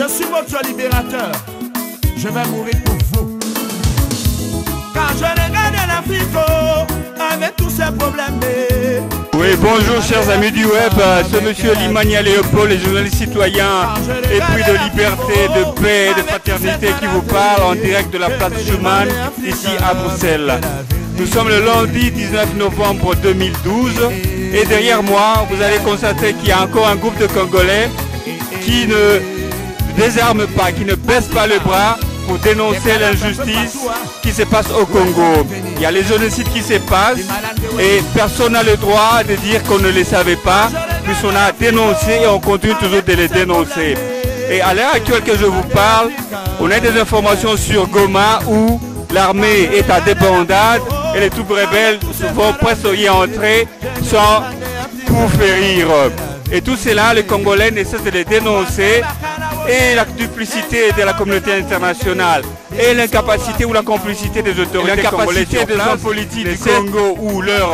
Je suis votre libérateur. Je vais mourir pour vous. Quand je regarde l'Afrique avec tous ses problèmes. Oui, bonjour chers amis du web, c'est monsieur Limania Léopold, les journalistes citoyens épris de liberté, de paix, de fraternité qui vous parle en direct de la place Schuman, ici à Bruxelles. Nous sommes le lundi 19 novembre 2012 et derrière moi, vous allez constater qu'il y a encore un groupe de Congolais qui ne désarme pas, qui ne baisse pas le bras pour dénoncer l'injustice qui se passe au Congo. Il y a les génocides qui se passent et personne n'a le droit de dire qu'on ne les savait pas, puisqu'on a dénoncé et on continue toujours de les dénoncer. Et à l'heure actuelle que je vous parle, on a des informations sur Goma où l'armée est à débandade et les troupes rebelles vont presque y entrer sans coup férir. Et tout cela, les Congolais ne cessent de les dénoncer, et la duplicité de la communauté internationale et l'incapacité ou la complicité des autorités congolaises, des hommes politiques du Congo ou leur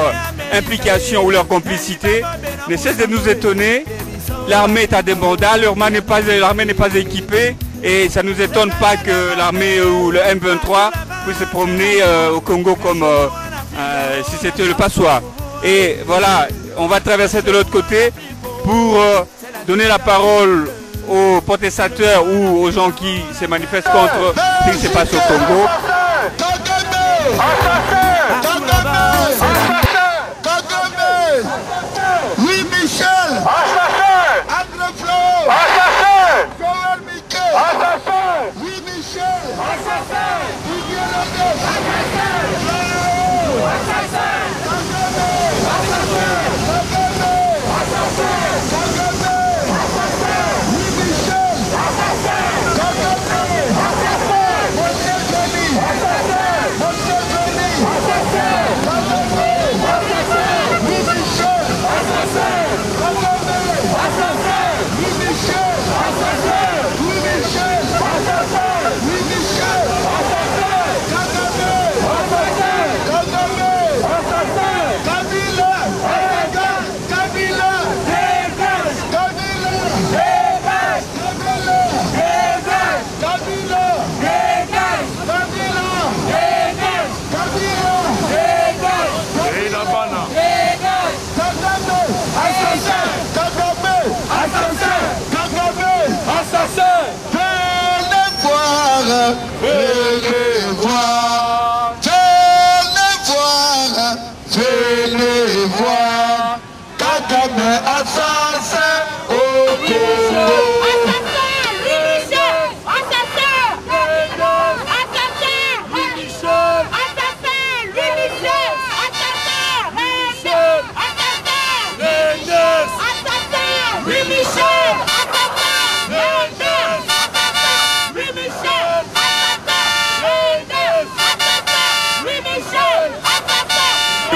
implication ou leur complicité ne cesse de nous étonner. L'armée est à débandade, l'armée n'est pas équipée et ça ne nous étonne pas que l'armée ou le M23 puisse se promener au Congo comme si c'était le passoire. Et voilà, on va traverser de l'autre côté pour donner la parole aux protestataires ou aux gens qui se manifestent contre ce qui se passe au Congo. Oui, Michel. André Flo. Joël Miquel. Oui, Michel. Didier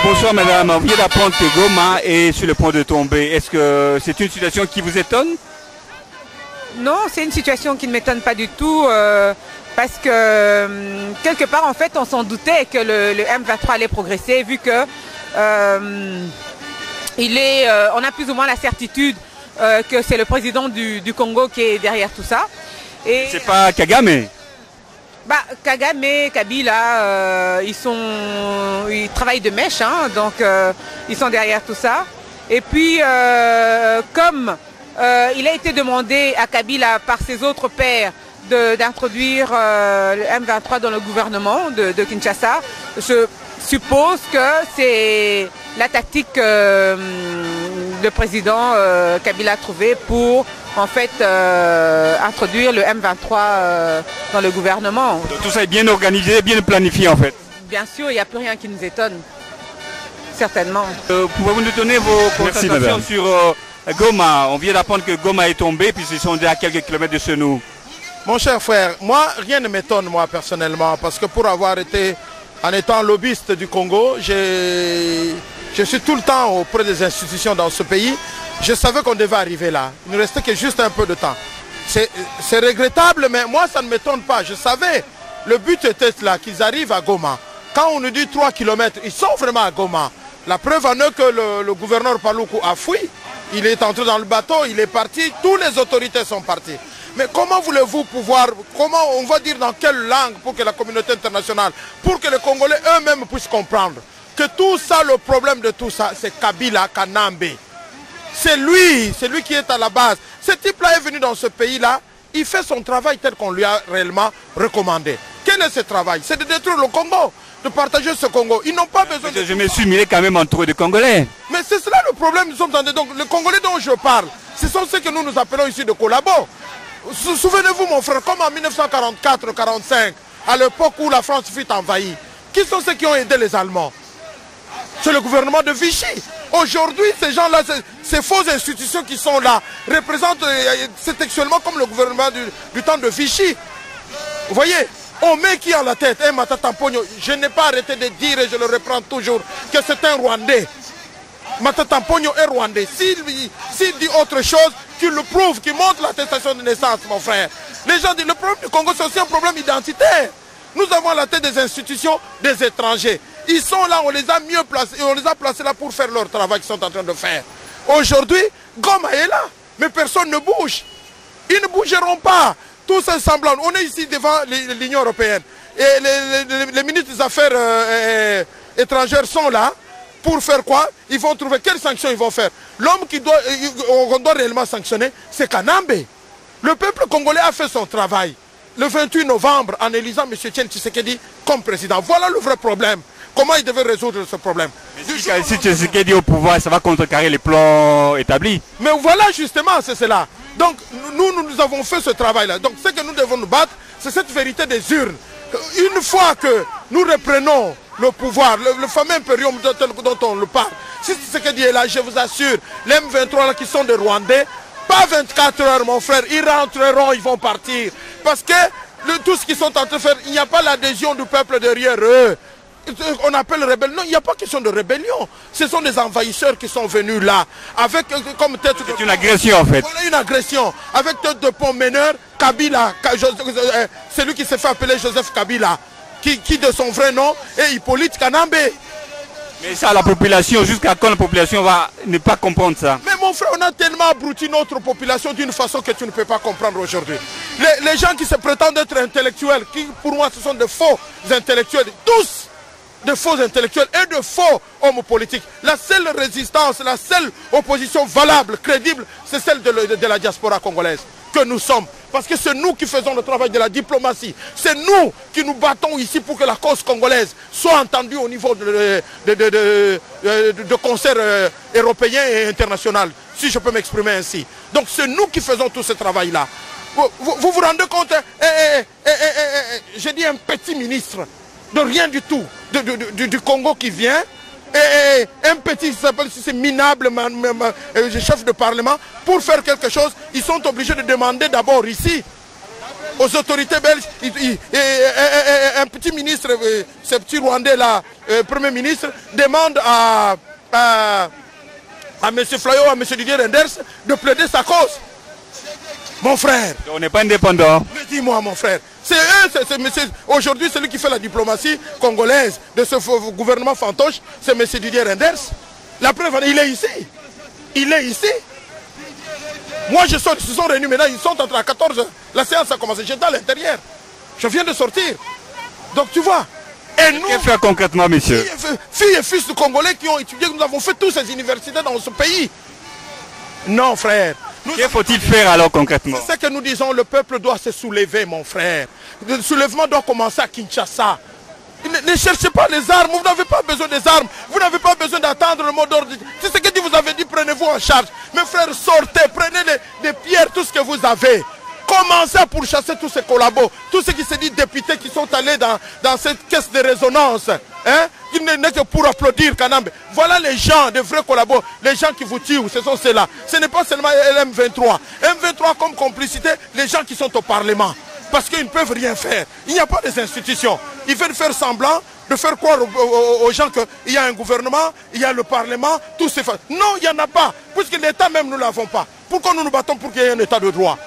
Bonsoir madame, on vient d'apprendre que Goma est sur le point de tomber. Est-ce que c'est une situation qui vous étonne? Non, c'est une situation qui ne m'étonne pas du tout parce que quelque part en fait on s'en doutait que le M23 allait progresser vu que on a plus ou moins la certitude que c'est le président du Congo qui est derrière tout ça. C'est pas Kagame? Bah, Kagame, Kabila, ils travaillent de mèche, hein, donc ils sont derrière tout ça. Et puis, comme il a été demandé à Kabila par ses autres pairs d'introduire le M23 dans le gouvernement de Kinshasa, je suppose que c'est la tactique que le président Kabila a trouvée pour en fait introduire le M23 dans le gouvernement. Donc, tout ça est bien organisé, bien planifié en fait. Bien sûr, il n'y a plus rien qui nous étonne, certainement. Pouvez-vous nous donner vos constatations sur Goma? On vient d'apprendre que Goma est tombé puisqu'ils sont déjà à quelques kilomètres de chez nous. Mon cher frère, moi rien ne m'étonne moi personnellement parce que pour avoir été, en étant lobbyiste du Congo, je suis tout le temps auprès des institutions dans ce pays. Je savais qu'on devait arriver là. Il ne restait que juste un peu de temps. C'est regrettable, mais moi, ça ne m'étonne pas. Je savais, le but était là, qu'ils arrivent à Goma. Quand on nous dit 3 km, ils sont vraiment à Goma. La preuve en est que le gouverneur Paluku a fui. Il est entré dans le bateau, il est parti, toutes les autorités sont parties. Mais comment voulez-vous pouvoir, comment on va dire dans quelle langue pour que la communauté internationale, pour que les Congolais eux-mêmes puissent comprendre que tout ça, le problème de tout ça, c'est Kabila Kanambe. C'est lui qui est à la base. Ce type-là est venu dans ce pays-là, il fait son travail tel qu'on lui a réellement recommandé. Quel est ce travail? C'est de détruire le Congo, de partager ce Congo. Ils n'ont pas besoin de... Je me suis mêlé quand même entre eux de Congolais. Mais c'est cela le problème, nous sommes dans des... Donc les Congolais dont je parle, ce sont ceux que nous appelons ici de collabos. Souvenez-vous mon frère, comme en 1944-45, à l'époque où la France fut envahie, qui sont ceux qui ont aidé les Allemands? C'est le gouvernement de Vichy. Aujourd'hui, ces gens-là, ces fausses institutions qui sont là, représentent, c'est textuellement comme le gouvernement du temps de Vichy. Vous voyez, on met qui à la tête? Matata Mponyo. Je n'ai pas arrêté de dire, et je le reprends toujours, que c'est un Rwandais. Matata Mponyo est Rwandais. S'il dit autre chose, qu'il le prouve, qu'il montre l'attestation de naissance, mon frère. Les gens disent, le problème du Congo, c'est aussi un problème identitaire. Nous avons à la tête des institutions des étrangers. Ils sont là, on les a mieux placés, on les a placés là pour faire leur travail qu'ils sont en train de faire. Aujourd'hui, Goma est là, mais personne ne bouge. Ils ne bougeront pas. Tout c'est semblant. On est ici devant l'Union européenne. Et les ministres des Affaires étrangères sont là. Pour faire quoi? Ils vont trouver quelles sanctions ils vont faire. L'homme qu'on doit réellement sanctionner, c'est Kanambe. Le peuple congolais a fait son travail. Le 28 novembre, en élisant M. Etienne Tshisekedi comme président. Voilà le vrai problème. Comment il devait résoudre ce problème? Si Tshisekedi est au pouvoir, ça va contrecarrer les plans établis. Mais voilà justement, c'est cela. Donc nous avons fait ce travail-là. Donc ce que nous devons nous battre, c'est cette vérité des urnes. Une fois que nous reprenons le pouvoir, le fameux impérium dont on le parle, si Tshisekedi est là, je vous assure, les M23 là, qui sont des Rwandais, pas 24 heures mon frère, ils rentreront, ils vont partir. Parce que tout ce qu'ils sont en train de faire, il n'y a pas l'adhésion du peuple derrière eux. On appelle rébellion. Non, il n'y a pas question de rébellion. Ce sont des envahisseurs qui sont venus là. Avec comme tête de... C'est une agression en fait. Voilà une agression. Avec tête de pont meneur, Kabila, celui qui s'est fait appeler Joseph Kabila, qui de son vrai nom est Hippolyte Kanambe. Mais ça, la population, jusqu'à quand la population va ne pas comprendre ça? Mais mon frère, on a tellement abruti notre population d'une façon que tu ne peux pas comprendre aujourd'hui. Les gens qui se prétendent être intellectuels, qui pour moi ce sont de faux intellectuels, tous de faux intellectuels et de faux hommes politiques. La seule résistance, la seule opposition valable, crédible, c'est celle de la diaspora congolaise que nous sommes. Parce que c'est nous qui faisons le travail de la diplomatie. C'est nous qui nous battons ici pour que la cause congolaise soit entendue au niveau de concerts européens et internationaux, si je peux m'exprimer ainsi. Donc c'est nous qui faisons tout ce travail-là. Vous vous rendez compte, j'ai dit un petit ministre de rien du tout, du Congo qui vient, et un petit, c'est minable, chef de parlement, pour faire quelque chose, ils sont obligés de demander d'abord ici, aux autorités belges, un petit ministre, ce petit Rwandais là, Premier ministre, demande à M. Flayo, à M. Didier Renders, de plaider sa cause. Mon frère. On n'est pas indépendant. Mais dis-moi mon frère, c'est eux, aujourd'hui celui qui fait la diplomatie congolaise de ce gouvernement fantoche, c'est M. Didier Renders. La preuve, il est ici. Il est ici. Moi ils se sont réunis maintenant, ils sont entre à 14h. La séance a commencé, j'étais à l'intérieur. Je viens de sortir. Donc tu vois. Et nous, qu'est-ce faire concrètement, monsieur? Filles et fils de Congolais qui ont étudié, nous avons fait toutes ces universités dans ce pays. Non frère. Que faut-il faire alors concrètement? C'est ce que nous disons, le peuple doit se soulever mon frère. Le soulèvement doit commencer à Kinshasa. Ne cherchez pas les armes, vous n'avez pas besoin des armes, vous n'avez pas besoin d'attendre le mot d'ordre. C'est ce que vous avez dit, prenez-vous en charge. Mes frères, sortez, prenez des pierres, tout ce que vous avez. Commencez à pourchasser tous ces collabos, tous ceux qui se disent députés qui sont allés dans cette caisse de résonance. Hein? Qui n'est que pour applaudir Kanambe. Voilà les gens, des vrais collabos, les gens qui vous tuent, ce sont ceux-là. Ce n'est pas seulement M23. M23 comme complicité, les gens qui sont au Parlement. Parce qu'ils ne peuvent rien faire. Il n'y a pas des institutions. Ils veulent faire semblant de faire croire aux gens qu'il y a un gouvernement, il y a le Parlement, tout c'est fait. Non, il n'y en a pas. Puisque l'État même, nous ne l'avons pas. Pourquoi nous nous battons pour qu'il y ait un État de droit?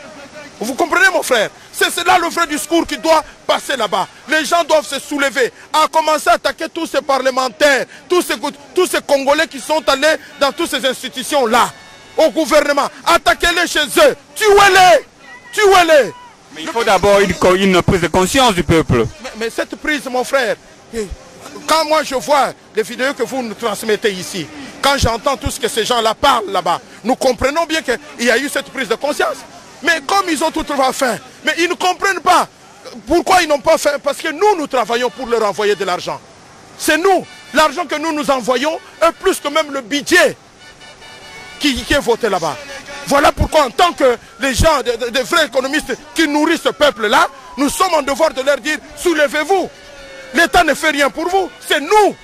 Vous comprenez mon frère? C'est là le vrai discours qui doit passer là-bas. Les gens doivent se soulever, à commencer à attaquer tous ces parlementaires, tous ces Congolais qui sont allés dans toutes ces institutions-là, au gouvernement. Attaquez-les chez eux, tuez-les. Tuez-les. Mais il faut d'abord une prise de conscience du peuple. Mais cette prise, mon frère, quand moi je vois les vidéos que vous nous transmettez ici, quand j'entends tout ce que ces gens-là parlent là-bas, nous comprenons bien qu'il y a eu cette prise de conscience. Mais comme ils ont tout fait, mais ils ne comprennent pas. Pourquoi ils n'ont pas fait? Parce que nous travaillons pour leur envoyer de l'argent. C'est nous. L'argent que nous envoyons est plus que même le budget qui est voté là-bas. Voilà pourquoi en tant que les gens, des vrais économistes qui nourrissent ce peuple-là, nous sommes en devoir de leur dire, soulevez-vous. L'État ne fait rien pour vous. C'est nous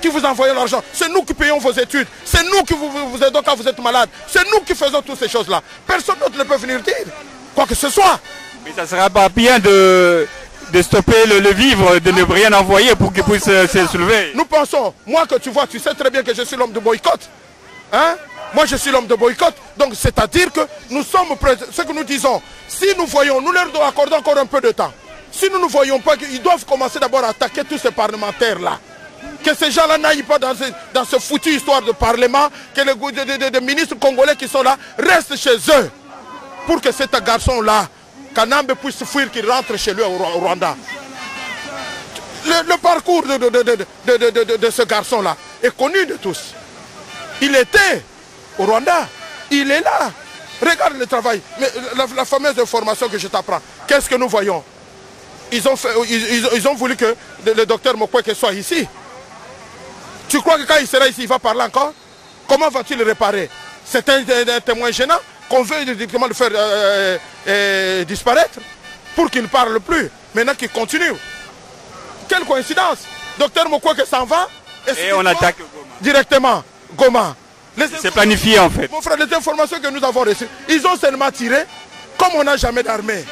qui vous envoyons l'argent. C'est nous qui payons vos études. C'est nous qui vous aidons quand vous êtes malade. C'est nous qui faisons toutes ces choses-là. Personne d'autre ne peut venir dire quoi que ce soit. Mais ça ne sera pas bien de stopper le vivre, de ne rien envoyer pour qu'il puisse se soulever. Nous pensons, moi que tu vois, tu sais très bien que je suis l'homme de boycott. Hein? Moi je suis l'homme de boycott. Donc c'est-à-dire que nous sommes prêts, ce que nous disons, si nous voyons, nous leur accordons encore un peu de temps. Si nous ne voyons pas qu'ils doivent commencer d'abord à attaquer tous ces parlementaires-là. Que ces gens-là n'aillent pas dans ce foutu histoire de parlement, que les ministres congolais qui sont là restent chez eux. Pour que cet garçon-là, Kanambe puisse fuir, qu'il rentre chez lui au Rwanda. Le parcours de ce garçon-là est connu de tous. Il était au Rwanda, il est là. Regarde le travail. Mais la fameuse information que je t'apprends, qu'est-ce que nous voyons? Ils ont voulu que le docteur Mokweke soit ici. Tu crois que quand il sera ici, il va parler encore? Comment va-t-il le réparer? C'est un témoin gênant qu'on veut directement le faire disparaître pour qu'il ne parle plus. Maintenant qu'il continue. Quelle coïncidence! Docteur Mokweke s'en va et on attaque Goma. Directement Goma. C'est planifié en fait. Mon frère, les informations que nous avons reçues, ils ont seulement tiré comme on n'a jamais d'armée.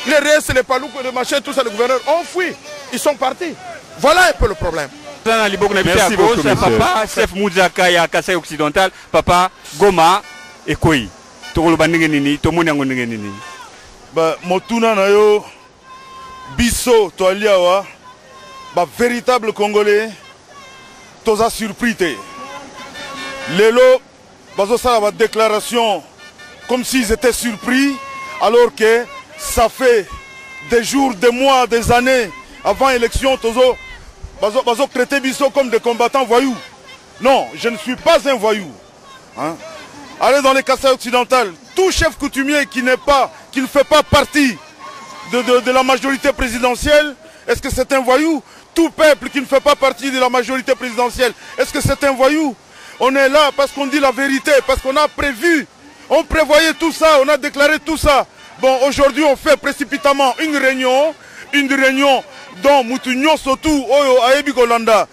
Les restes, les palouks, les machins, tout ça, le gouverneur ont fui. Ils sont partis. Voilà un peu le problème. Merci beaucoup, papa, chef Mouzaka ya Kasai occidental, papa Goma et Koi. Ba motuna na yo biso to aliawa ba véritable congolais toza surpris te. Lelo bazo sala ba déclaration comme s'ils étaient surpris alors que ça fait des jours, des mois, des années avant l'élection tozo bazo traité biso comme des combattants voyous. Non, je ne suis pas un voyou. Hein? Allez dans les Kassai occidentales, tout chef coutumier qui ne fait pas partie de la majorité présidentielle, est-ce que c'est un voyou? Tout peuple qui ne fait pas partie de la majorité présidentielle, est-ce que c'est un voyou? On est là parce qu'on dit la vérité, parce qu'on a prévu, on prévoyait tout ça, on a déclaré tout ça. Bon, aujourd'hui on fait précipitamment une réunion dont Moutounio Sotou Oyo Aebi Golanda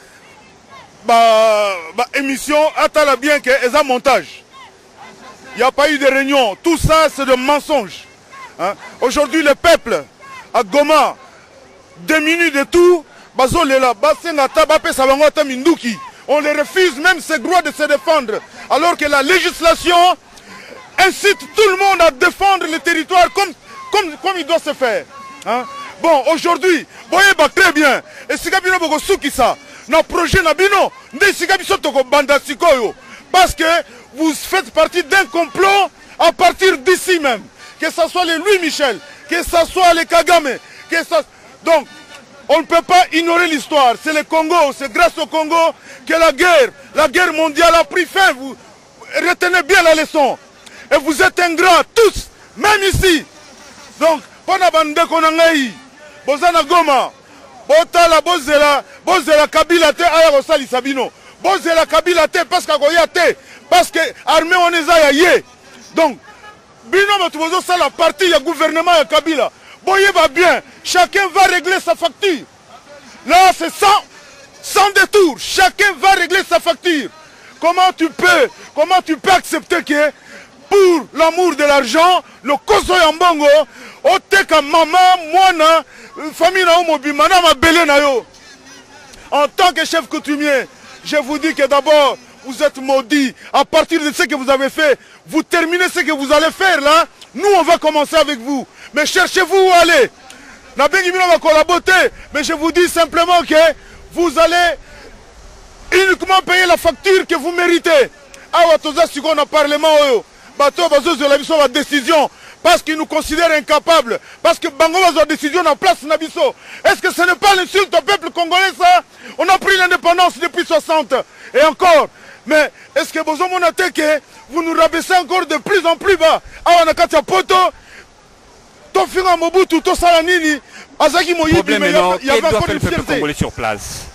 émission atala bien que est un montage. Il n'y a pas eu de réunion. Tout ça, c'est de mensonges. Hein? Aujourd'hui, le peuple, à Goma, démuni de tout, on les refuse même ce droit de se défendre. Alors que la législation incite tout le monde à défendre le territoire comme il doit se faire. Hein? Bon, aujourd'hui, voyez très bien. Et si Gabino Bogo Soukisa, notre projet Nabino, parce que vous faites partie d'un complot à partir d'ici même. Que ce soit les Louis Michel, que ce soit les Kagame, que ça... Donc, on ne peut pas ignorer l'histoire. C'est le Congo, c'est grâce au Congo que la guerre mondiale a pris fin. Vous retenez bien la leçon. Et vous êtes ingrats, tous, même ici. Donc, pendant bande konangai, bozana Goma, botala bozela Kabila te aya kosali sabino. Bozela Kabila te parce qu'akoya te. Parce que l'armée on est à yé. Donc, bino matubozo ça la partie du gouvernement de Kabila. Boyez va bien, chacun va régler sa facture. Là c'est sans détour, chacun va régler sa facture. Comment tu peux accepter que pour l'amour de l'argent, le koso yambongo, oteka maman, moana, famille na umobima na mabele na yo. En tant que chef coutumier, je vous dis que d'abord, vous êtes maudits. À partir de ce que vous avez fait, vous terminez ce que vous allez faire là. Nous, on va commencer avec vous. Mais cherchez-vous où aller. Va collaborer. Mais je vous dis simplement que vous allez uniquement payer la facture que vous méritez. Ah, on a parlement. Bateau, la décision. parce qu'ils nous considèrent incapables, parce que Bango a décision en place Nabiso. Est-ce que ce n'est pas l'insulte au peuple congolais ça? On a pris l'indépendance depuis 60 et encore. Mais est-ce que vous nous rabaissez encore de plus en plus bas? Problème maintenant, qu'est-ce que doit faire le peuple congolais sur place?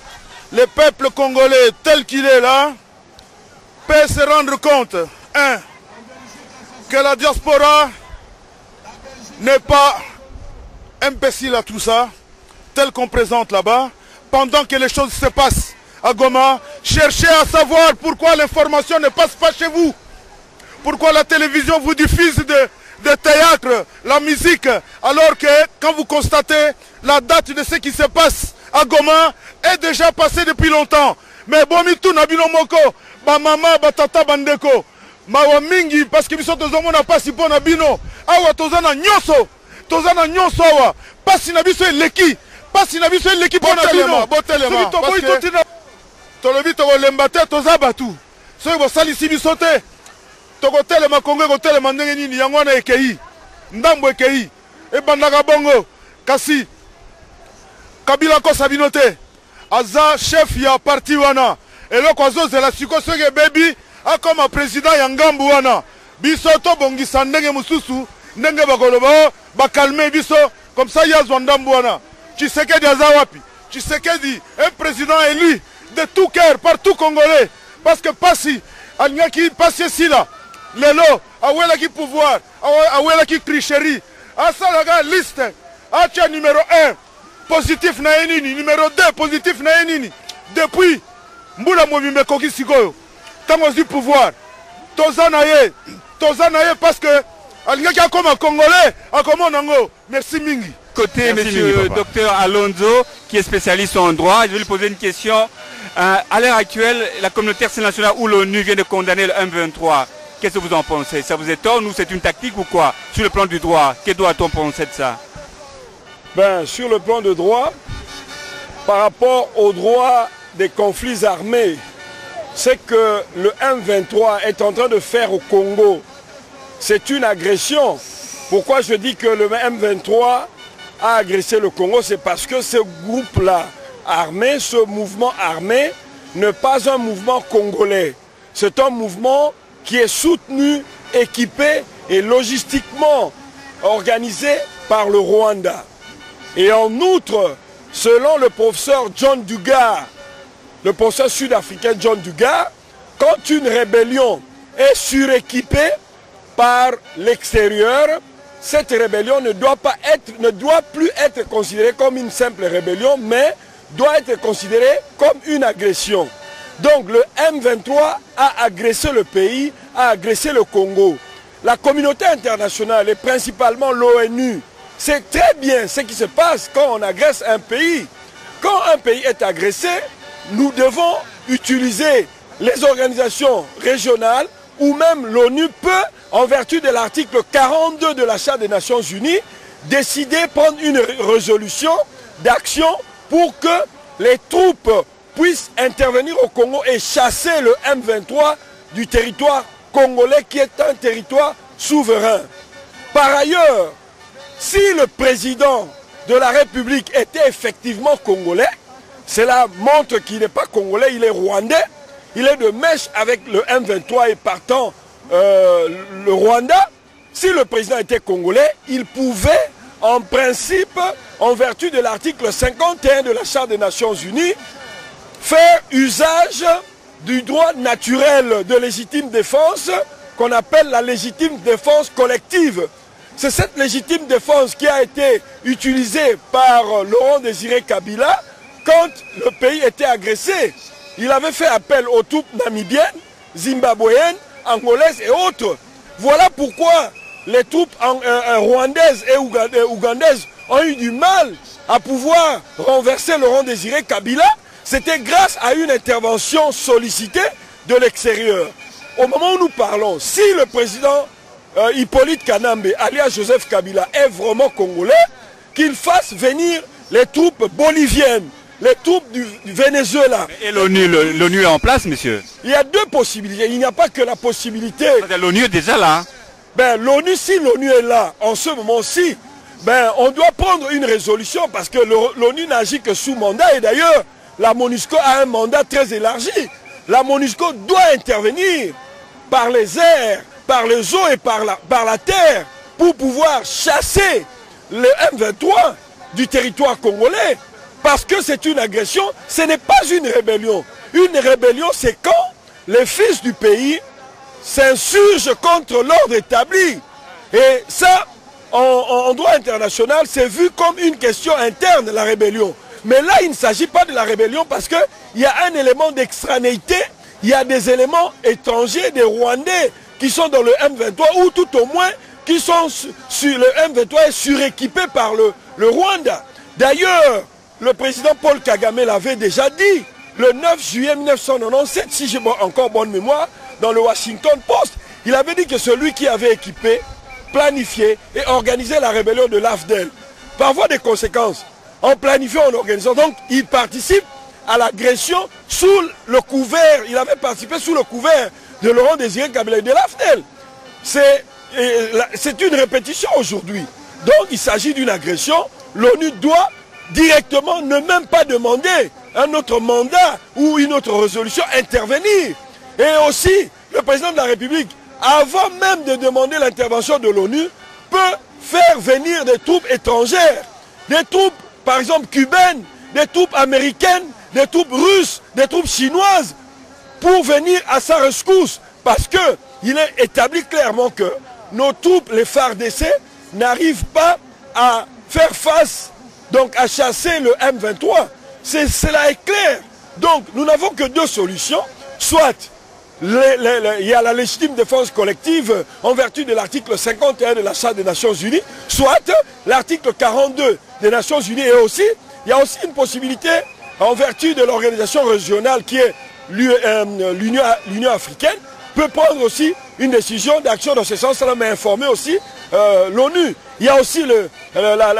Le peuple congolais tel qu'il est là peut se rendre compte, que la diaspora n'est pas imbécile à tout ça, tel qu'on présente là-bas, pendant que les choses se passent à Goma. Cherchez à savoir pourquoi l'information ne passe pas chez vous, pourquoi la télévision vous diffuse de théâtre, la musique, alors que quand vous constatez la date de ce qui se passe à Goma est déjà passée depuis longtemps. Mais bon, tout nabino moko, ba mama, ba tata, bandeko, mawa mingi, parce que biso tozomo na pasi po nabino, awa tozana nyoso awa, pasi nabiso eleki, pasi nabiso eleki po nabino, botelema, parce que tolobi toko lembate tozabatu, soki bosalisi biso te, toko telema Kongo kotelema ndenge nini yango wana ekei, ndambo ekei, ebandaka bongo, kasi Kabila kosa bino te. Aza chef ya parti wana. Eloko azozela siko soki bebi akoma président ya ngambu wana. Biso to bongisa ndenge mususu, ndenge bakoloba bakalme biso comme ça yazwa ndambu wana. Tshisekedi aza wapi? Tshisekedi un président élu de tout cœur par tout Congolais, parce que pasi alingaki pasi sila lelo awelaki pouvoir, awelaki tricherie. Asalaga liste acha numéro 1 positif na enini, numéro 2 positif na enini. Depuis Mbula Mobimbe Koki Sikoyo, tango du pouvoir, tozana ye parce que alingaki akoma Congolais, akoma nango. Merci mingi. Côté monsieur docteur Alonso, qui est spécialiste en droit, je vais lui poser une question. À l'heure actuelle, la communauté internationale ou l'ONU vient de condamner le M23. Qu'est-ce que vous en pensez? Ça vous étonne ou c'est une tactique ou quoi? Sur le plan du droit, que doit-on penser de ça? Ben, sur le plan de droit, par rapport au droit des conflits armés, c'est que le M23 est en train de faire au Congo, c'est une agression. Pourquoi je dis que le M23 a agressé le Congo? C'est parce que ce groupe-là armé, ce mouvement armé, n'est pas un mouvement congolais. C'est un mouvement qui est soutenu, équipé et logistiquement organisé par le Rwanda. Et en outre, selon le professeur John Dugar, le professeur sud-africain John Dugar, quand une rébellion est suréquipée par l'extérieur, cette rébellion ne doit plus être considérée comme une simple rébellion, mais doit être considérée comme une agression. Donc le M23 a agressé le pays, a agressé le Congo. La communauté internationale et principalement l'ONU, c'est très bien ce qui se passe quand on agresse un pays. Quand un pays est agressé, nous devons utiliser les organisations régionales ou même l'ONU peut, en vertu de l'article 42 de la Charte des Nations Unies, décider, prendre une résolution d'action pour que les troupes puissent intervenir au Congo et chasser le M23 du territoire congolais qui est un territoire souverain. Par ailleurs, si le président de la République était effectivement congolais, cela montre qu'il n'est pas congolais, il est rwandais, il est de mèche avec le M23 et partant le Rwanda. Si le président était congolais, il pouvait en principe, en vertu de l'article 51 de la Charte des Nations Unies, faire usage du droit naturel de légitime défense qu'on appelle la légitime défense collective. C'est cette légitime défense qui a été utilisée par Laurent Désiré Kabila quand le pays était agressé. Il avait fait appel aux troupes namibiennes, zimbabwéennes, angolaises et autres. Voilà pourquoi les troupes rwandaises et ougandaises ont eu du mal à pouvoir renverser Laurent Désiré Kabila. C'était grâce à une intervention sollicitée de l'extérieur. Au moment où nous parlons, si le président Hippolyte Kanambe, alias Joseph Kabila, est vraiment congolais, qu'il fasse venir les troupes boliviennes, les troupes du Venezuela. Et l'ONU est en place, monsieur? Il y a deux possibilités. Il n'y a pas que la possibilité... L'ONU est déjà là. ben, l'ONU, si l'ONU est là, en ce moment-ci, ben, on doit prendre une résolution parce que l'ONU n'agit que sous mandat. Et d'ailleurs, la MONUSCO a un mandat très élargi. La MONUSCO doit intervenir par les airs, par les eaux et par la terre pour pouvoir chasser le M23 du territoire congolais. Parce que c'est une agression, ce n'est pas une rébellion. Une rébellion, c'est quand les fils du pays s'insurgent contre l'ordre établi. Et ça, en droit international, c'est vu comme une question interne, la rébellion. Mais là, il ne s'agit pas de la rébellion parce qu'il y a un élément d'extranéité, il y a des éléments étrangers, des Rwandais qui sont dans le M23 ou tout au moins qui sont sur le M23 et suréquipés par le Rwanda. D'ailleurs, le président Paul Kagame l'avait déjà dit le 9 juillet 1997, si j'ai encore bonne mémoire, dans le Washington Post. Il avait dit que celui qui avait équipé, planifié et organisé la rébellion de l'AFDEL, par voie des conséquences, en planifiant, en organisant, donc il participe à l'agression sous le couvert, il avait participé sous le couvert de Laurent Désiré Kabila et de l'AFDEL. C'est une répétition aujourd'hui. Donc il s'agit d'une agression, l'ONU doit directement ne même pas demander un autre mandat ou une autre résolution, intervenir. Et aussi, le président de la République, avant même de demander l'intervention de l'ONU, peut faire venir des troupes étrangères, des troupes, par exemple, cubaines, des troupes américaines, des troupes russes, des troupes chinoises, pour venir à sa rescousse. Parce qu'il est établi clairement que nos troupes, les FARDC, n'arrivent pas à faire face, donc à chasser le M23. Cela est clair. Donc, nous n'avons que deux solutions. Soit il y a la légitime défense collective en vertu de l'article 51 de la Charte des Nations Unies, soit l'article 42 des Nations Unies. Et aussi, il y a aussi une possibilité en vertu de l'organisation régionale qui est l'Union africaine, peut prendre aussi une décision d'action dans ce sens-là, mais informer aussi l'ONU. Il y a aussi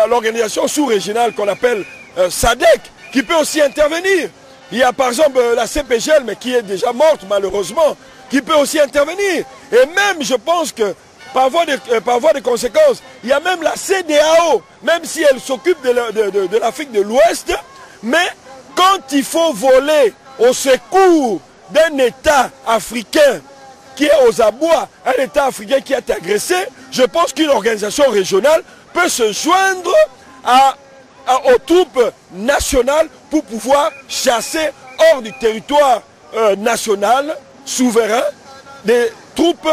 l'organisation sous-régionale qu'on appelle SADC, qui peut aussi intervenir. Il y a par exemple la CPGL, mais qui est déjà morte malheureusement, qui peut aussi intervenir. Et même, je pense que, par voie de conséquences, il y a même la CEDEAO, même si elle s'occupe de l'Afrique de l'Ouest, mais quand il faut voler au secours d'un État africain qui est aux abois, un État africain qui est agressé, je pense qu'une organisation régionale peut se joindre aux troupes nationales pour pouvoir chasser hors du territoire national, souverain, des troupes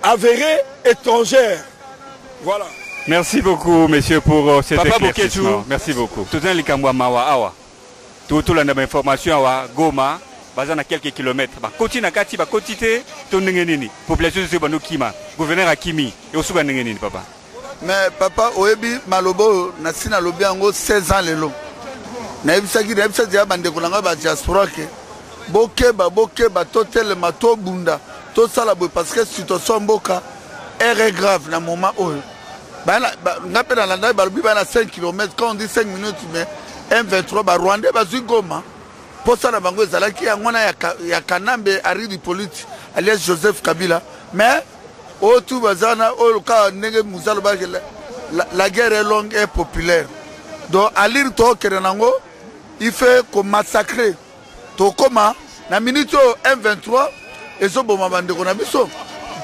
avérées étrangères. Voilà. Merci beaucoup, monsieur, pour cet éclaircissement. Merci beaucoup. Tout un likamwa mawa awa. Tout l'information awa Goma, basé à quelques kilomètres. Koti na kati ba koti te to ngenini. Population de Banu Kima, gouverneur Akimi et aussi ngenini papa. Mais papa oebi malobo na sina lobi ango 16 ans lelo. Na ebisaki na ebisa dia bande kolanga ba diaspora ke bokeba totel mato bunda to sala bo parce que situation mboka est grave na moment oyo. Bana ngape na landa ba lobi bana 5 km quand on dit 5 minutes mais M23 ba Rwanda ba Goma. Pour ça na bango ezalaki yangona ya Kanambe ari du politique alias Joseph Kabila mais tout bazana ka nenge muzalo ba la guerre est longue et populaire. Donc à lire to kerenango il fait qu'on massacrer to koma na minute M23 ezo boma bande kona biso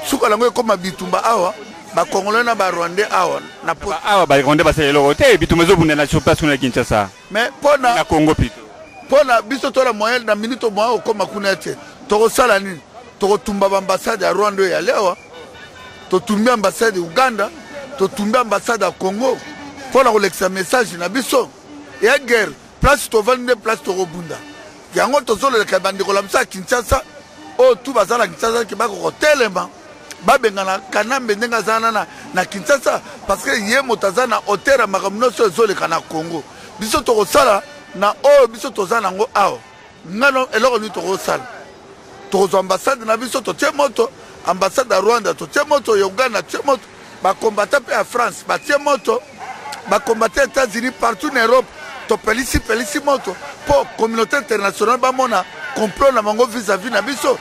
suka lango koma bitumba awa ba Congolais na ba Rwandais awa na awa ba Rwandais ba selo roté bitumba zo bunda na surpasse na Kinshasa mais pona na Congo pito pona biso to la moyenne na minute mo koma kunete to sala nini to tumba ambassade ya Rwanda ya leo to tumba ambassade Uganda to tumba ambassade ya Congo pour la message na biso ya guerre place to vendre place to robunda yango to solo le kabandi ko lamsa Kinshasa o tout bazala Kinshasa ki ba ko telema ba bengana Kanambe ndenga zana na Kinshasa parce que ye motazana hôtel makamno so zole kana Congo biso to ko sala na o biso to zana ngo awo ngano eloko ni to ko sala to zo ambassade na biso to moto ambassade ya Rwanda to moto Uganda to moto ba combattant à France ba moto ba combattre États-Unis partout en Europe to pelisi moto pour communauté internationale ba mona complot na mango vis-à-vis na biso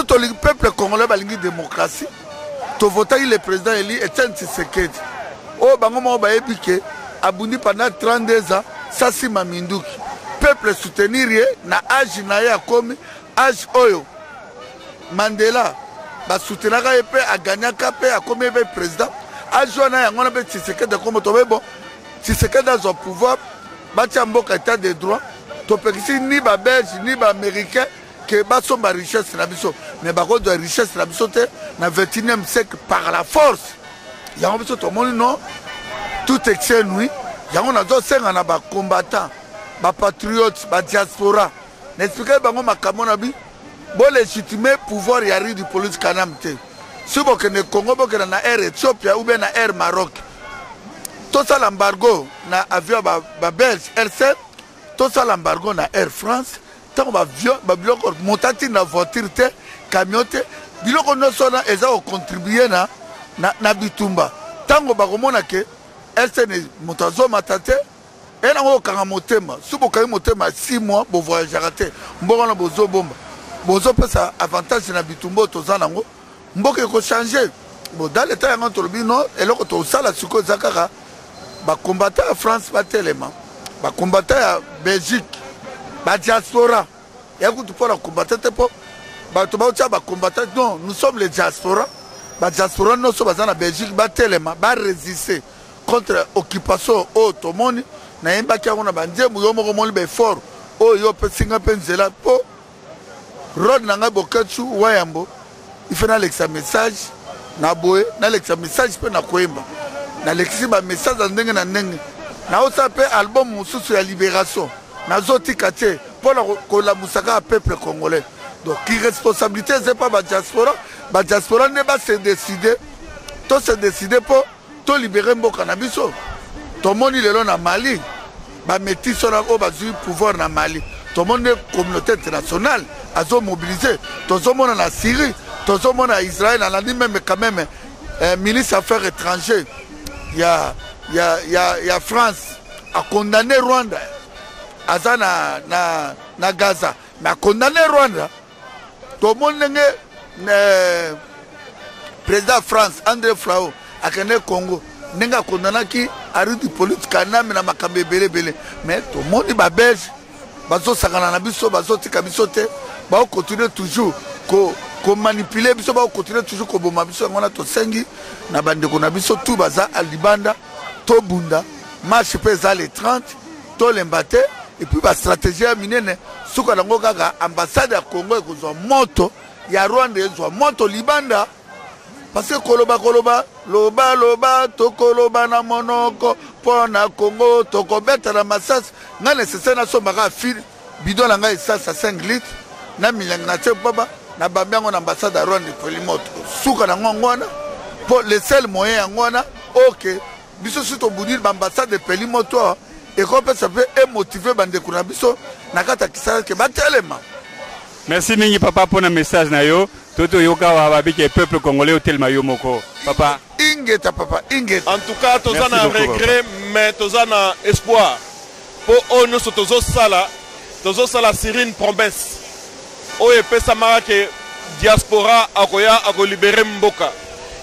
to le peuple congolais ba lingi démocratie tovotaki le président Eli Etienne Tshisekedi oyo bango moko bayebi ke abundi pendant 32 ans sasima minduki peuple soutenir ye na age na ye akomi age oyo Mandela basoutenaka ye mpe aganyaka mpe akomi ebe président age wana yango wana mpe Tshisekedi akomi tobe bon Tshisekedi azwa pouvoir batia mboka état de droit topekisi ni babelge ni baaméricain ke basomba richesse na biso mais bakozwa richesse na biso te na 21e siècle par la force yango biso tomoni non tout excès nuit yango nazosenga na bacombattant bapatriote badiaspora naexplike bango makambo na bi bolégitime pouvoir ya ri du police kanam te si bokende Congo bokende na air Ethiopia ou bien na air Maroc tosala embargo na avion babelge Air7 tosala embargo na Air France ntango babiloko montati na voiture te camion te biloko nyonso wana eza kocontribue na bitumba ntango bakomona ke Air7 moto azomata te enango okanga motema si bokangi motema 6 mois bovoyageaka te mboka wana bozobomba bozopesa avantage na bitumba oyo toza nango mboka ekochange bo dans l'état yango tolobi no eloko tosala sikoyo eza kaka bacombattant ya France batelema bacombattant ya Belgique badiaspora yakutu mpona combattant te mpo bato baotia bacombattant non nous sommes les diaspora badiaspora nyonso baza na Belgique batelema baresiste contre occupation oyo tomoni nayembaki yango na bandiembu yo moko moni baeffort oyo yo opesinga mpe nzela mpo rode na ngai boketu wayambo ife nalekisa message na boye nalekisa message mpe na koyemba nalekisi bamessage ya ndenge na ndenge naosala mpe album mosusu ya libération nazotika te mpona kolamusaka ya peuple congolais donc irresponsabilité eze mpa badiaspora nde base décide to se décide mpo tolibere mboka na biso tomoni lelo na Mali bamétis wana oyo bazwi pouvoir na Mali tomoni nde communauté internationale azomobilize tozomona na Syrie tozomona Israël alandi même quand même ministre affaires étrangères ya France a condamné Rwanda aza na Gaza mais a condamné Rwanda tomoni ndenge président France André Frao akende Congo ndenge akondanaki arudi politique kanami na makambo ebelebele mais tomoni babelge bazosakana na biso bazotika biso te baokontinue toujours komanipuler biso baokontinue toujours koboma biso yango wana tosengi na bandeko na biso tu baza alibanda tobunda marche mpe eza le 30 tolemba te epuis bastratégie ya minene suka nango kaka ambassade ya Congo ekozwa moto ya Rwanda ezwa moto libanda parce que loba tokoloba na monoko pona Congo tokobeta na masasi nga nécessaire na sombaka fil bidon na nga esasa 5 litres na milangi na te baba na bambiango na ambassade ya Rwanda epeli moto suka na ngo wana po le seul moyen yango wana ok biso si tobundili baambassade epeli moto ekopesa mpe emotive bandeko na biso na kati ya kisala ke batelema. Merci mingi papa pour le message na yo. Toto yoka wa babike peuple congolais au tel mayo moko. Papa. Ingeta papa, ingeta. En tout cas, tous en a regret, mais tous en a espoir. Pour eux, nous sommes tous sala Syrie une promesse. Oye pesa mara que diaspora akoya ako libérer mboka.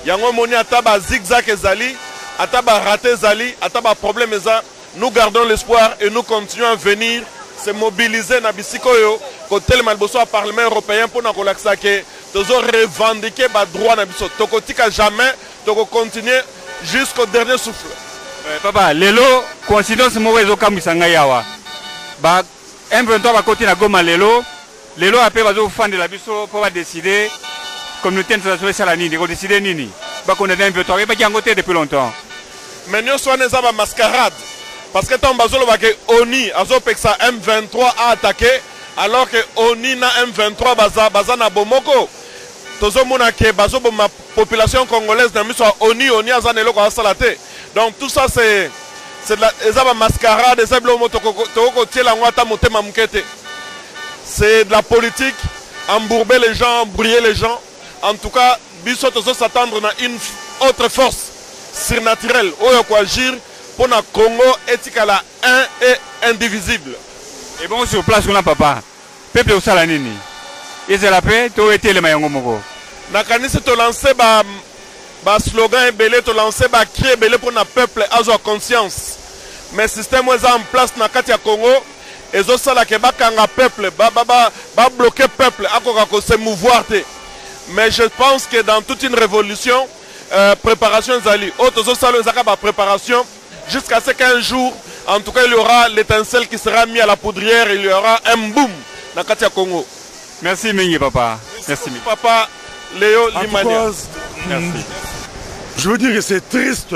Yango moni ataba zigzag ezali, ataba raté ezali, ataba problème eza. Nous gardons l'espoir et nous continuons à venir se mobiliser na bisikoyo côté le malboso au Parlement européen pour na kolaksa que tozo revendiquer ba droit na biso tokotika jamais toko continuer jusqu'au dernier souffle. Papa lelo coïncidence mo wezo kamisanga yawa ba M23 ba côté na Goma lelo après bazo fande la biso pour ba décider communauté internationale sala nini ko décider nini ba connaître M23 ba kiango te depuis longtemps mais nous sommes za ba mascarade. Parce que tant bazolo va que ONI azopeksa M23 a attaqué alors que ONI na M23 baza na bomoko. Tozo mona ke bazo ma population congolaise na miso ONI azanelo ko salate. Donc tout ça c'est de la mascarade, c'est de la politique, embourber les gens, brouiller les gens. En tout cas, biso tozo s'attendre à une autre force surnaturelle oyo ko agir pour na Congo etikala un et indivisible. Et bon sur place on a papa. Peuple osala nini? Ils la paix, to été le mayango moko. Na kanisi to lancer ba Bas slogan belé to lancer ba crier belé pour na peuple azo conscience. Mais système est en place na kati ya Congo et zo sala ke ba kanga peuple ba bloquer peuple akoka ko se mouvoir te. Mais je pense que dans toute une révolution préparation zali auto zo sala zaka ba préparation jusqu'à ce qu'un jour en tout cas il y aura l'étincelle qui sera mis à la poudrière, il y aura un boom na kati ya Congo. Merci Mingi papa. Merci Mingi. Papa Léo Limania. Merci. Je veux dire que c'est triste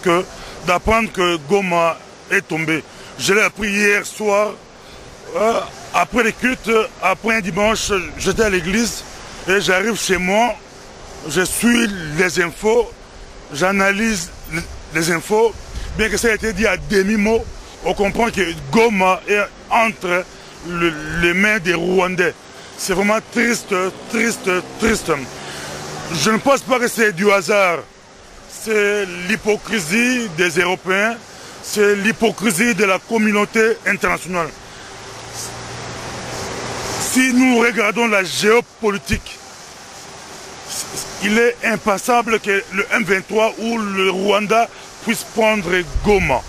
que d'apprendre que Goma est tombé. Je l'ai appris hier soir, après les cultes, après un dimanche, j'étais à l'église et j'arrive chez moi, je suis les infos, j'analyse les infos, bien que ça ait été dit à demi-mot, on comprend que Goma est entre les mains des Rwandais. C'est vraiment triste, triste, triste. Je ne pense pas que c'est du hasard. C'est l'hypocrisie des Européens, c'est l'hypocrisie de la communauté internationale. Si nous regardons la géopolitique, il est impensable que le M23 ou le Rwanda puisse prendre Goma.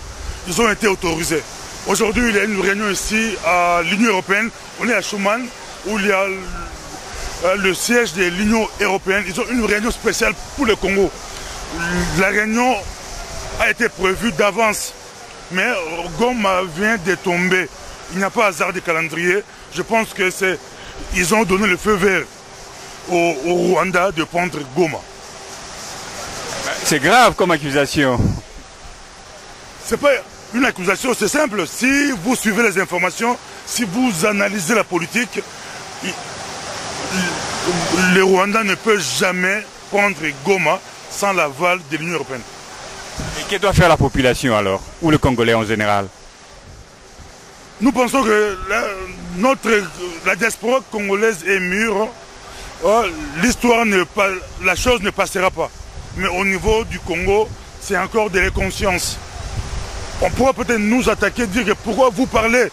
Ils ont été autorisés. Aujourd'hui, il y a une réunion ici à l'Union européenne. On est à Schuman, où il y a le siège de l'Union européenne. Ils ont une réunion spéciale pour le Congo. La réunion a été prévue d'avance, mais Goma vient de tomber. Il n'y a pas hasard de calendrier. Je pense que ils ont donné le feu vert au Rwanda de prendre Goma. C'est grave comme accusation. C'est pas une accusation, c'est simple. Si vous suivez les informations, si vous analysez la politique, le Rwanda ne peut jamais prendre Goma sans l'aval de l'Union européenne. Et que doit faire la population alors, ou le Congolais en général? Nous pensons que la diaspora congolaise est mûre. La chose ne passera pas. Mais au niveau du Congo, c'est encore de l'inconscience. On pourra peut-être nous attaquer, dire que pourquoi vous parlez?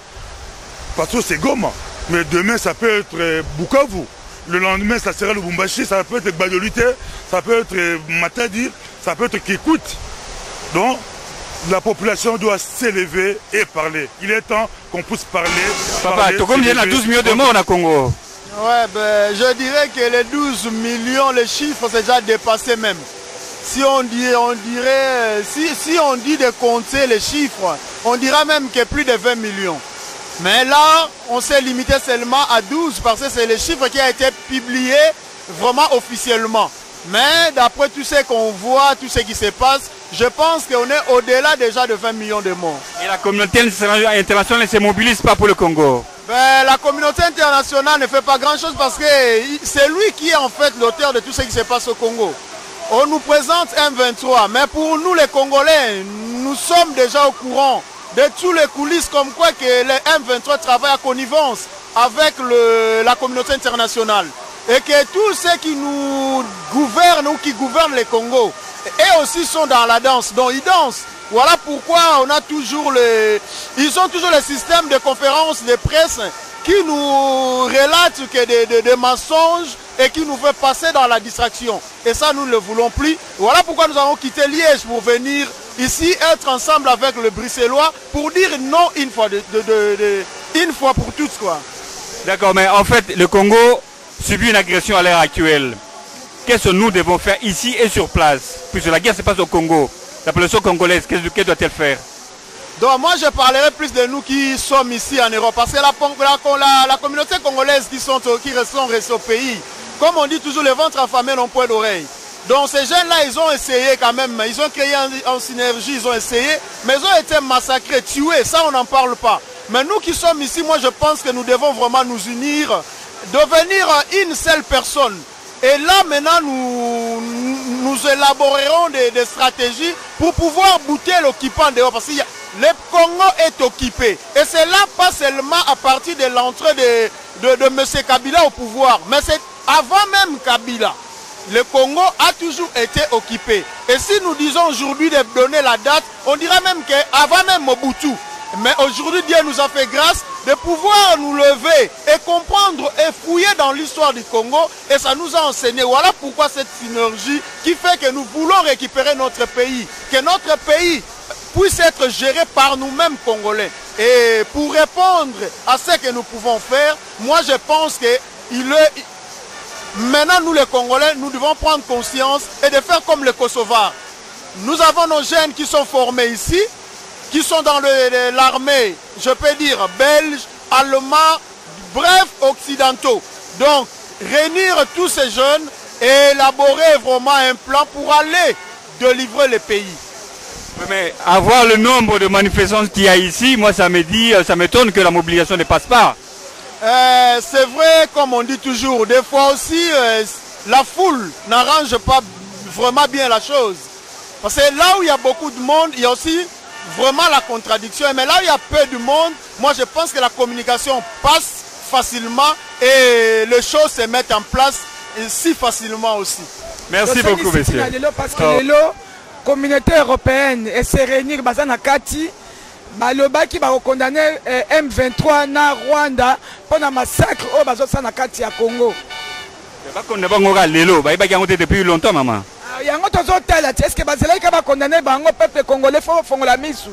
Parce que c'est Goma. Mais demain, ça peut être Bukavu. Le lendemain, ça sera le Lubumbashi, ça peut être Gbadolite, ça peut être Matadi, ça peut être Kikout. Donc, la population doit s'élever et parler. Il est temps qu'on puisse parler. Papa, Tokom il y a 12 millions de morts au Congo. Ouais, ben, je dirais que les 12 millions, le chiffre, c'est déjà dépassé même. Si on dit de compter les chiffres, on dira même qu'il y a plus de 20 millions. Mais là, on s'est limité seulement à 12 parce que c'est le chiffre qui a été publié vraiment officiellement. Mais d'après tout ce qu'on voit, tout ce qui se passe, je pense qu'on est au-delà déjà de 20 millions de morts. Et la communauté internationale ne se mobilise pas pour le Congo? Ben, la communauté internationale ne fait pas grand-chose parce que c'est lui qui est en fait l'auteur de tout ce qui se passe au Congo. On nous présente M23, mais pour nous les Congolais, nous sommes déjà au courant de tous les coulisses comme quoi que les M23 travaillent à connivence avec la communauté internationale. Et que tous ceux qui nous gouvernent ou qui gouvernent les Congos, eux aussi sont dans la danse, donc ils dansent. Voilà pourquoi on a toujours ils ont toujours le système de conférences de presse qui nous relatent que des mensonges et qui nous fait passer dans la distraction. Et ça, nous ne le voulons plus. Voilà pourquoi nous avons quitté Liège pour venir ici être ensemble avec le Bruxellois pour dire non une fois, une fois pour toutes, quoi. D'accord, mais en fait, le Congo subit une agression à l'heure actuelle. Qu'est-ce que nous devons faire ici et sur place? Puisque la guerre se passe au Congo. La population congolaise, que doit-elle faire? Donc moi je parlerai plus de nous qui sommes ici en Europe. Parce que la communauté congolaise qui sont restés au pays, comme on dit toujours, les ventres affamés n'ont point d'oreille. Donc ces jeunes-là, ils ont essayé quand même, ils ont créé en synergie, ils ont essayé, mais ils ont été massacrés, tués, ça on n'en parle pas. Mais nous qui sommes ici, moi je pense que nous devons vraiment nous unir, devenir une seule personne. Et là maintenant nous élaborerons des stratégies pour pouvoir bouter l'occupant dehors. Parce que le Congo est occupé. Et c'est là pas seulement à partir de l'entrée de M. Kabila au pouvoir, mais c'est avant même Kabila. Le Congo a toujours été occupé. Et si nous disons aujourd'hui de donner la date, on dira même qu'avant même Mobutu. Mais aujourd'hui, Dieu nous a fait grâce. de pouvoir nous lever et comprendre et fouiller dans l'histoire du Congo. Et ça nous a enseigné. Voilà pourquoi cette synergie qui fait que nous voulons récupérer notre pays. Que notre pays puisse être géré par nous-mêmes Congolais. Et pour répondre à ce que nous pouvons faire, moi je pense que maintenant nous les Congolais, nous devons prendre conscience et de faire comme les Kosovars. Nous avons nos jeunes qui sont formés ici, qui sont dans l'armée, je peux dire, belge, allemand, bref, occidentaux. Donc, réunir tous ces jeunes et élaborer vraiment un plan pour aller délivrer le pays. Mais avoir le nombre de manifestants qu'il y a ici, moi ça m'étonne que la mobilisation ne passe pas. C'est vrai, comme on dit toujours, des fois aussi, la foule n'arrange pas vraiment bien la chose. Parce que là où il y a beaucoup de monde, il y a aussi vraiment la contradiction. Mais là où il y a peu de monde, moi je pense que la communication passe facilement et les choses se mettent en place si facilement aussi. Merci beaucoup, monsieur. Parce que la communauté européenne et se réunir dans Kati, balobaki ba condamner M23 na Rwanda pour le massacre au bazosa na Kati à Congo. Depuis longtemps, maman. Yango tozotala est-ce que bazalaki ba condamner bango peuple congolais faut fongola misu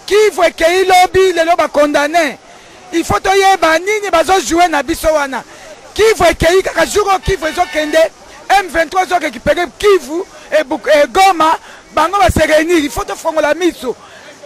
qui veut que ilobi lelo ba condamner il faut toyeba nini bazo jouer na biso wana qui veut que kaka jour qui veut zo kende M23 zo récupérer Kivu et Goma bango ba se réunir il faut to fongola misu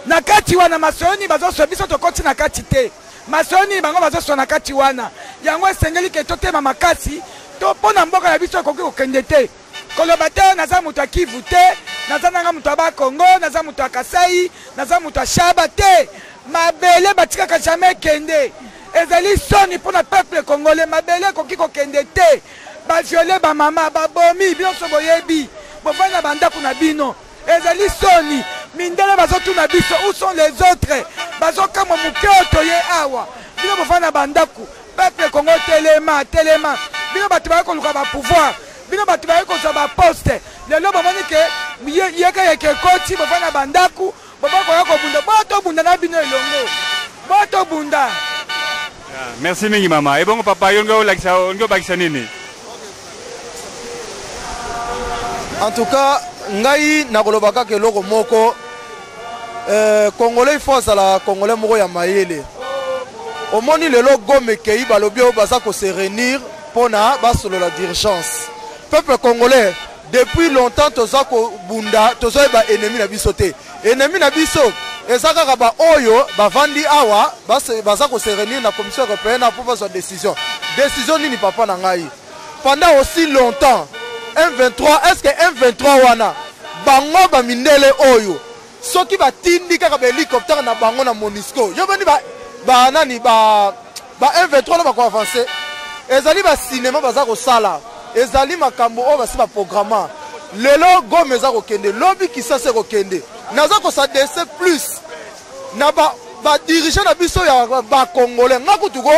na kati wana masoni bazo so biso to koti na kati te masoni bango bazo so na kati wana yango esengeli ke totema makasi to pona mboka ya biso koki kokende te koloba te naza mutu ya Kivu te naza nanga mutu ya Bakongo naza mutu ya Kasai naza mutu ya Shaba te mabele batikaka jamais kende ezali soni mpona peuple congolais mabele koki kokende te baviole bamama babomi biso boyebi bovanda bandako na bino ezali soni mindele bazotuna biso où sont les autres bazokama moke otoye awa bino bovanda bandako peuple congo telema bino bato baye koluka bapouvoir bino bato baye kozwa baposte lelo bomoni ke yeke ekoti bovanda bandako bobakoya kobunda botobunda na bino elongo botobunda. Merci mingi mama. Et bon papa yongo bakisa nini? En tout cas, ngai nakolobaka ke loko moko Congolais faut la Congolais moko ya mayele. Omoni lelo gome kei balobi o baza ko se réunir pona basolo la d'urgence. Peuple congolais depuis longtemps toza ko bunda toza ba ennemi na biso te. Ennemi na biso ezaka ba oyo bavandi awa baza ko se réunir na commission européenne pour prendre décision. Décision nini papa na ngai. Pendant aussi longtemps M23 est-ce que M23 wana bango ba mindele oyo soki ba tindi kaka ba hélicoptère na bango na Monisco yo bani ba nani ba M23 ba ko avancer ezali ba cinéma baza ko sala ezali makambo o ba si ba programme lelo Goma za ko kende lobi Kisasa ko kende naza ko s'adresser plus na ba dirigeant na biso ya ba congolais ngakutuko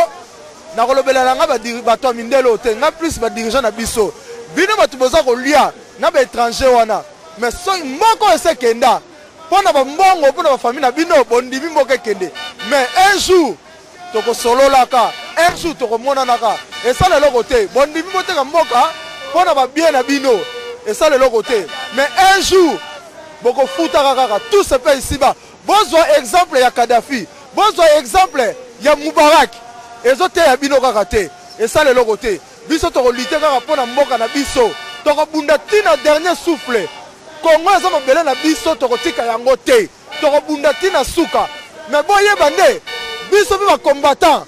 na kolobela nga ba to mindele ote nga plus ba dirigeant na biso bino bato boza kolia na ba étranger wana mais so moko ese kenda pona ba mbongo pona ba famille na bino bondimi moko kende mais un jour toko sololaka un jour toko monanaka et ça le lokote bondimi mote ka mboka pona ba bien na bino et ça le lokote mais un jour boko futa kaka tout ce pays ici bas besoin exemple ya Kadhafi besoin exemple ya Mubarak ezote ya bino kaka te et ça le lokote biso toko lutter kaka pona mboka na biso toko bunda tina dernier souffle Congo eza mobele na biso toko tika yango te toko bunda tina suka mais boyeba nde biso bi ba combattant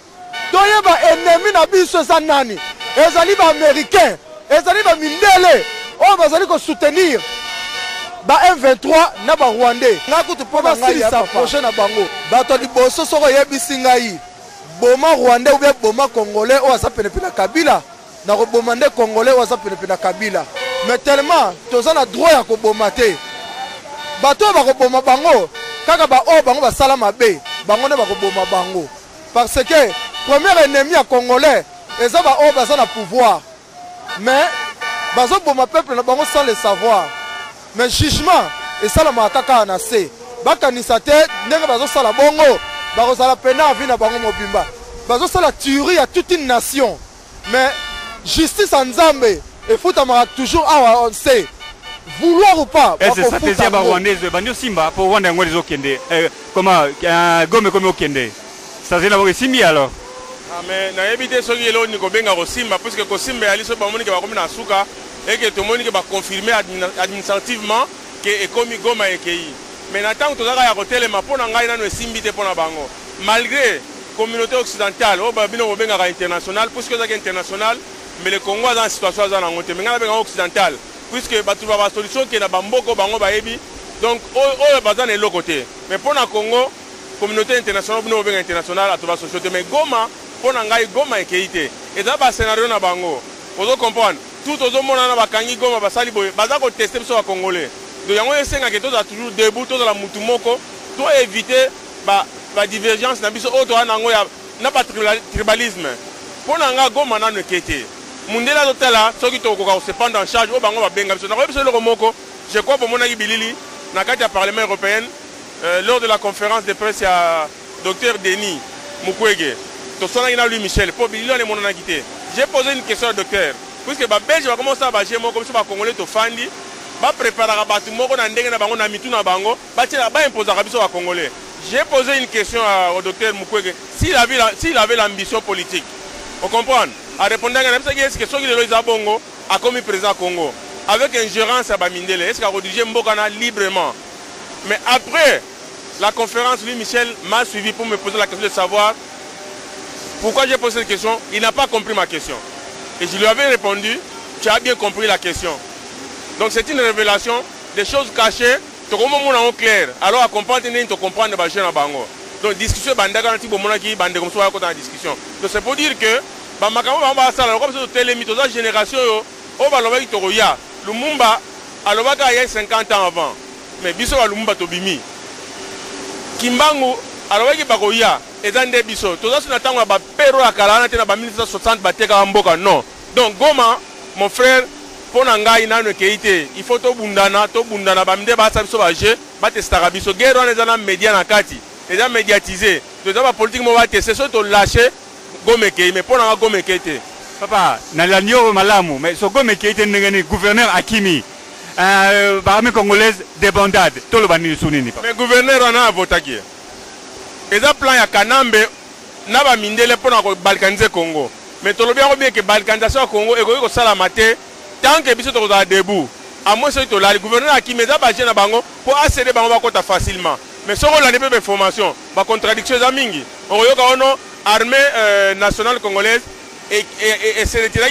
toyeba ennemi na biso eza nani ezali ba américain ezali ba mindele oyo bazali ko soutenir ba M23 na ba Rwandais ngakutu po ba silisa projet na bango bato liboso soko yebisi ngai boma Rwandais ou bien boma Congolais oyo aza penepene na Kabila na koboma nde Congolais oyo aza penepene na Kabila mais tellement toza na droit ya koboma te bato oyo bakoboma bango kaka ba oyo bango basala mabe bango nde bakoboma bango parce que premier ennemi ya Congolais eza ba oyo baza na pouvoir mais bazoboma peuple na bango sans le savoir mais jugement esalamaka kaka na se bakanisa te ndenge bazosala bongo bakozala pena avi na bango mobimba ça la tuerie à toute une nation. Mais justice en Zambé, il faut toujours on sait. Vouloir ou pas. Et c'est ça, c'est rwandaise, banyo Simba, pour Rwanda ngwali zo kende. Comment, Gome comme au kende. Ça c'est la Simbi alors. Ah mais na éviter ce qui est là, ni kobenga ko Simba, parce que ko Simba ali so ba moni ke ba komi na suka, et que tout le monde ke ba confirmer administrativement que ekomi Goma ekei. Mais n'attend que tozaka ya kotelema pona ngai nano Simbi te pona bango. Malgré communauté occidentale, oh ba bino kobenga ka international, puisque ça international, mais le Congo est en situation à en monter, mais ngana benga occidental. Puisque bah, tu vas avoir solution qui est dans Bamboko, Bango, Baebi. Donc, au bazan est l'autre côté. Mais pour le Congo, communauté internationale, nous avons internationale, tu vas solution. Mais Goma, pour l'Angaï, Goma est qualité. Et dans le scénario dans Bango, vous comprenez, tout le monde a Kangi Goma, Basali Boy, Bazako tester sur les Congolais. Donc, il y a un que tu as toujours debout, tu as la Moutumoko, tu as évité la divergence, tu n'as pas tribalisme. Pour l'Angaï, Goma n'a pas qualité. Mundela Totala, ceux qui se prennent en charge, au Bango Benga. Je crois que mon ami Bilili, dans le Parlement européen, lors de la conférence de presse, il y a Dr Denis Mukwege, Louis Michel, pour Bilili, on est mon quitté. J'ai posé une question au docteur. Puisque les Belges vont commencer à bâcher, comme ça, les Congolais te fandi, va préparer à bâtir, on a un mitou na bango, va imposer à Congolais. J'ai posé une question au docteur Mukwege, s'il avait l'ambition politique. Vous comprenez? À répondre à la question qui est Bongo a commis président Congo avec ingérence à Bamindele, est-ce qu'il a rédigé Mbokana librement? Mais après la conférence, Louis Michel m'a suivi pour me poser la question de savoir pourquoi j'ai posé cette question. Il n'a pas compris ma question. Et je lui avais répondu, tu as bien compris la question. Donc c'est une révélation des choses cachées, tu comprends en clair. Alors à comprendre, tu comprends de Bachir à Bango. Donc discussion, bandaga nanti bomona ki bande comme ça à la discussion. Donc c'est pour dire que Bamakamo bamba sala comme ça télémi toute la génération yo o baloba ki toroya Lumumba alobaka il y a 50 ans avant. Mais biso ba Lumumba to bimi. Kimbangu alobaka ki bakoya ezande biso. Toza sina tango ba pero ya kala na tena ba 1960 bateka mboka non. Donc Goma mon frère pona ngai nanu keite il faut to bundana ba minde ba sa biso ba je ba testaka biso guerre on ezana média na kati. Déjà médiatisé. Tout ça, politiquement, c'est ça, tu lâches Gomeke, mais pour la Gomeke. Papa, dans la Nio Malamu, mais ce Gomeke est un gouverneur Akimi, l'armée congolaise des bandades, tout le bani sounini. Mais gouverneur, on a voté qui? Et ça, plan ya Kanambe, n'a pas mindé pour balkaniser Congo. Mais tout le bien que balkanisation Congo est que ça la maté, tant que biso est debout. À moins que le gouverneur Akimi, ça va gêner Bango pour accéder Bango facilement. Mais ce rôle de la formation, la contradiction est mingi. On a une armée nationale congolaise et c'est retiré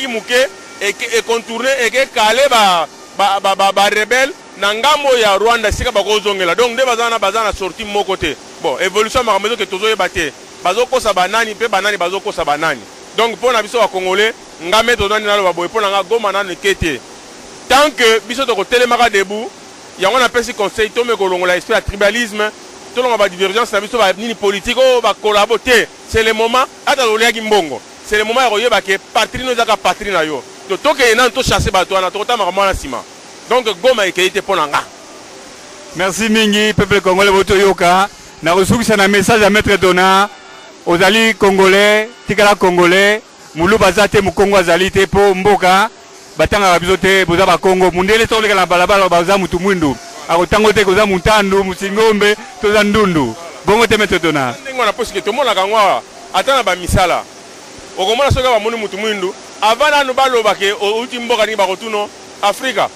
et contourné et calé les rebelles dans le Rwanda. Donc, des bazana sorti de mon côté. Bon, évolution, je vais vous battre. Bazoko sa banani, pe banani, bazoko sa banani. Donc, pour la mission congolais, on va mettre dans le pour la goma na nekete. Tant que biso to télémara debout, il y a un appel si conseil, tout le monde a l'esprit à tribalisme. Tout le monde a divergence, ni politique, collaborer. C'est le moment, c'est le moment où il y a patrie, nous avons patrie. Donc, tout le monde a chassé, donc, Goma est qualité pour l'anga. Merci Mingi, peuple congolais, votre yoka. Nous avons reçu un message à mettre Dona aux alliés congolais, Tikala congolais, Moulou Bazate, Moukongo Azalite, Po Mboka, Batanga Rabizote, Bozaba Congo, Mundele, Tolega Balabala, Baza Mutumundu. Akotango te koza mutandu musingombe toza ndundu bongo te mettre Dona ndingo na posi ke to mona kangwa atana ba misala okomona soka ba moni mutu mwindu avana no baloba ke uti mboka ni ba kotuno Afrika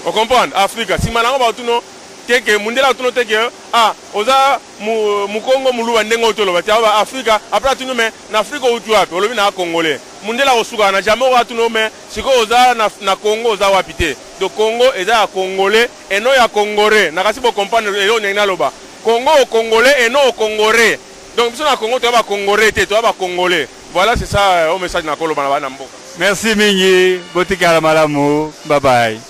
o comprendre Afrika si manango ba kotuno teke mundela kotuno teke oza mu Congo muluwa ndengo tolo ba Afrika après tuno me na Afrika uti wapi olobi na congolais mundela osuka na jambo wa tuno me siko oza na Congo oza wapite de Congo et à congolais et non à congolais. N'a pas si vous comprenez Congo au congolais et non au congolais. Donc si on a Congo, tu vas congolais, tu vas congolais. Voilà, c'est ça au message de la Colombie. Merci Mingi, Botika Malamu, bye bye.